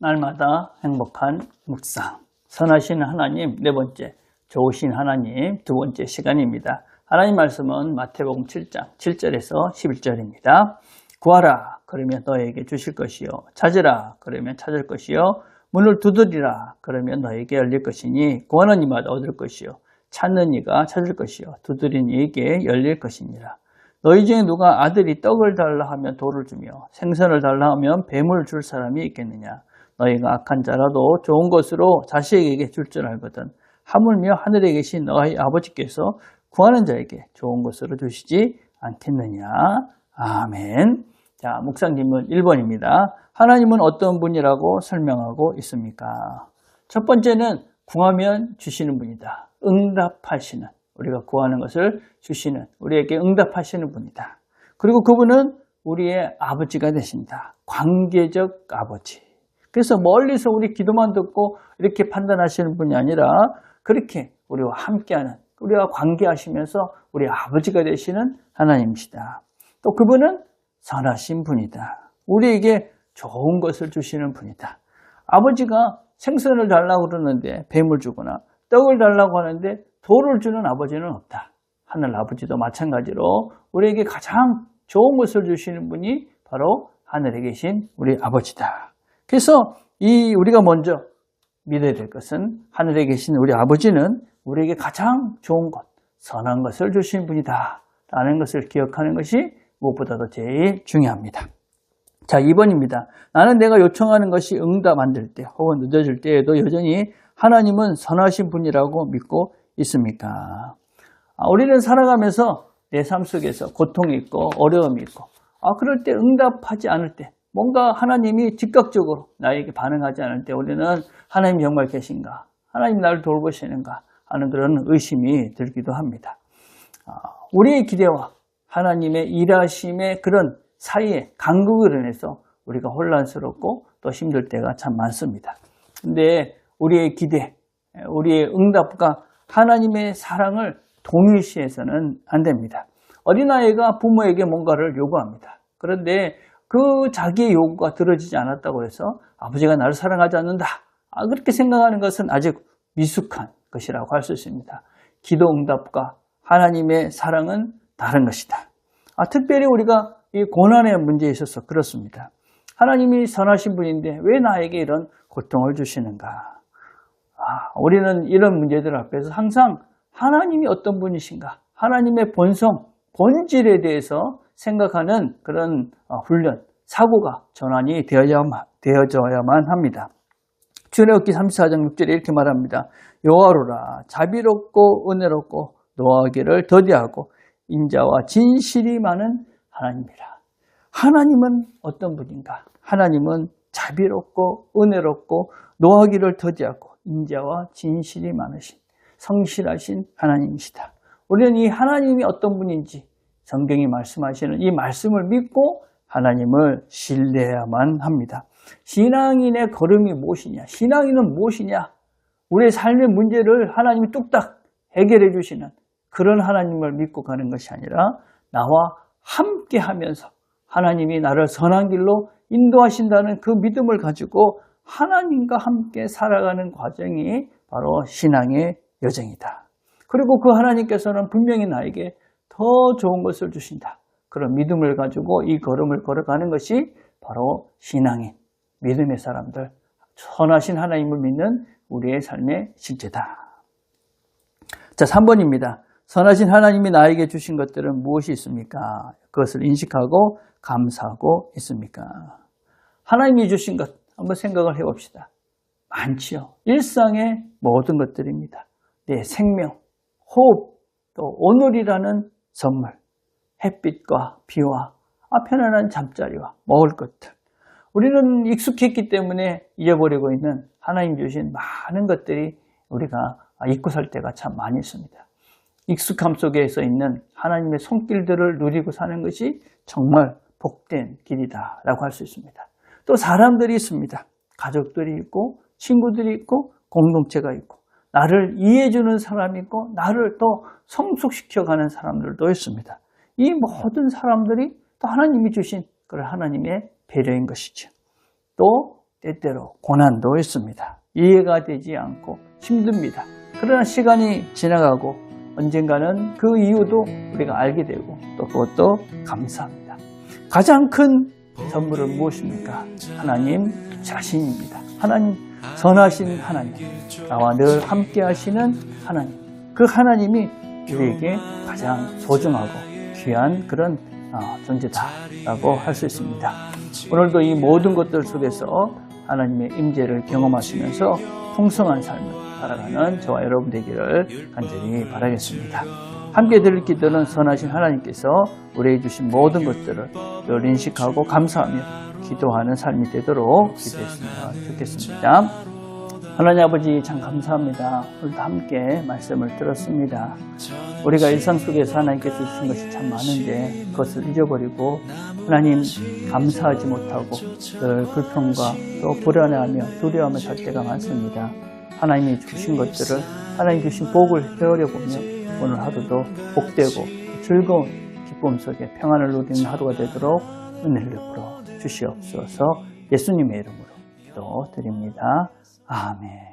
날마다 행복한 묵상. 선하신 하나님 네 번째, 좋으신 하나님 두 번째 시간입니다. 하나님 말씀은 마태복음 7장 7절에서 11절입니다. 구하라 그러면 너에게 주실 것이요, 찾으라 그러면 찾을 것이요, 문을 두드리라 그러면 너에게 열릴 것이니, 구하는 이마다 얻을 것이요, 찾는 이가 찾을 것이요, 두드린 이에게 열릴 것이니라. 너희 중에 누가 아들이 떡을 달라 하면 돌을 주며 생선을 달라 하면 뱀을 줄 사람이 있겠느냐? 너희가 악한 자라도 좋은 것으로 자식에게 줄 줄 알거든 하물며 하늘에 계신 너희 아버지께서 구하는 자에게 좋은 것으로 주시지 않겠느냐? 아멘. 자, 묵상질문 1번입니다. 하나님은 어떤 분이라고 설명하고 있습니까? 첫 번째는 구하면 주시는 분이다. 응답하시는, 우리가 구하는 것을 주시는, 우리에게 응답하시는 분이다. 그리고 그분은 우리의 아버지가 되신다. 관계적 아버지. 그래서 멀리서 우리 기도만 듣고 이렇게 판단하시는 분이 아니라 그렇게 우리와 함께하는, 우리와 관계하시면서 우리 아버지가 되시는 하나님이시다. 또 그분은 선하신 분이다. 우리에게 좋은 것을 주시는 분이다. 아버지가 생선을 달라고 그러는데 뱀을 주거나 떡을 달라고 하는데 돌을 주는 아버지는 없다. 하늘 아버지도 마찬가지로 우리에게 가장 좋은 것을 주시는 분이 바로 하늘에 계신 우리 아버지다. 그래서 우리가 먼저 믿어야 될 것은 하늘에 계신 우리 아버지는 우리에게 가장 좋은 것, 선한 것을 주시는 분이다 라는 것을 기억하는 것이 무엇보다도 제일 중요합니다. 자, 2번입니다. 나는 내가 요청하는 것이 응답 안 될 때 혹은 늦어질 때에도 여전히 하나님은 선하신 분이라고 믿고 있습니까? 우리는 살아가면서 내 삶 속에서 고통이 있고 어려움이 있고, 그럴 때 응답하지 않을 때, 뭔가 하나님이 즉각적으로 나에게 반응하지 않을 때 우리는 하나님 정말 계신가? 하나님 나를 돌보시는가? 하는 그런 의심이 들기도 합니다. 우리의 기대와 하나님의 일하심의 그런 사이에 간극을 인해서 우리가 혼란스럽고 또 힘들 때가 참 많습니다. 근데 우리의 기대, 우리의 응답과 하나님의 사랑을 동일시해서는 안 됩니다. 어린아이가 부모에게 뭔가를 요구합니다. 그런데 그 자기의 요구가 들어지지 않았다고 해서 아버지가 나를 사랑하지 않는다, 그렇게 생각하는 것은 아직 미숙한 것이라고 할 수 있습니다. 기도 응답과 하나님의 사랑은 다른 것이다. 특별히 우리가 이 고난의 문제에 있어서 그렇습니다. 하나님이 선하신 분인데 왜 나에게 이런 고통을 주시는가? 우리는 이런 문제들 앞에서 항상 하나님이 어떤 분이신가? 하나님의 본성, 본질에 대해서 생각하는 그런 훈련, 사고가 전환이 되어져야만 합니다. 출애굽기 34장 6절에 이렇게 말합니다. 여호와로라, 자비롭고 은혜롭고 노하기를 더디하고 인자와 진실이 많은 하나님이라. 하나님은 어떤 분인가? 하나님은 자비롭고 은혜롭고 노하기를 더디하고 인자와 진실이 많으신 성실하신 하나님이시다. 우리는 이 하나님이 어떤 분인지 성경이 말씀하시는 이 말씀을 믿고 하나님을 신뢰해야만 합니다. 신앙인의 걸음이 무엇이냐? 신앙인은 무엇이냐? 우리의 삶의 문제를 하나님이 뚝딱 해결해 주시는 그런 하나님을 믿고 가는 것이 아니라 나와 함께 하면서 하나님이 나를 선한 길로 인도하신다는 그 믿음을 가지고 하나님과 함께 살아가는 과정이 바로 신앙의 여정이다. 그리고 그 하나님께서는 분명히 나에게 더 좋은 것을 주신다. 그런 믿음을 가지고 이 걸음을 걸어가는 것이 바로 신앙인, 믿음의 사람들, 선하신 하나님을 믿는 우리의 삶의 실제다. 자, 3번입니다. 선하신 하나님이 나에게 주신 것들은 무엇이 있습니까? 그것을 인식하고 감사하고 있습니까? 하나님이 주신 것 한번 생각을 해봅시다. 많지요. 일상의 모든 것들입니다. 내 생명, 호흡, 또 오늘이라는 선물, 햇빛과 비와 편안한 잠자리와 먹을 것들. 우리는 익숙했기 때문에 잊어버리고 있는 하나님 주신 많은 것들이 우리가 잊고 살 때가 참 많이 있습니다. 익숙함 속에서 있는 하나님의 손길들을 누리고 사는 것이 정말 복된 길이다라고 할 수 있습니다. 또 사람들이 있습니다. 가족들이 있고 친구들이 있고 공동체가 있고 나를 이해해주는 사람이 있고 나를 또 성숙시켜가는 사람들도 있습니다. 이 모든 사람들이 또 하나님이 주신 그런 하나님의 배려인 것이죠. 또 때때로 고난도 있습니다. 이해가 되지 않고 힘듭니다. 그러나 시간이 지나가고 언젠가는 그 이유도 우리가 알게 되고 또 그것도 감사합니다. 가장 큰 선물은 무엇입니까? 하나님 자신입니다. 하나님, 선하신 하나님, 나와 늘 함께 하시는 하나님, 그 하나님이 우리에게 가장 소중하고 귀한 그런 존재다라고 할 수 있습니다. 오늘도 이 모든 것들 속에서 하나님의 임재를 경험하시면서 풍성한 삶을 살아가는 저와 여러분 되기를 간절히 바라겠습니다. 함께 드릴 기도는 선하신 하나님께서 우리에게 주신 모든 것들을 늘 인식하고 감사하며 기도하는 삶이 되도록 기도했으면 좋겠습니다. 하나님 아버지 참 감사합니다. 오늘도 함께 말씀을 들었습니다. 우리가 일상 속에서 하나님께서 주신 것이 참 많은데 그것을 잊어버리고 하나님 감사하지 못하고 늘 불평과 또 불안해하며 두려워하며 살 때가 많습니다. 하나님이 주신 것들을 하나님 주신 복을 헤아려 보며 오늘 하루도 복되고 즐거운 기쁨 속에 평안을 누리는 하루가 되도록 은혜를 베풀어 주시옵소서. 예수님의 이름으로 기도드립니다. 아멘.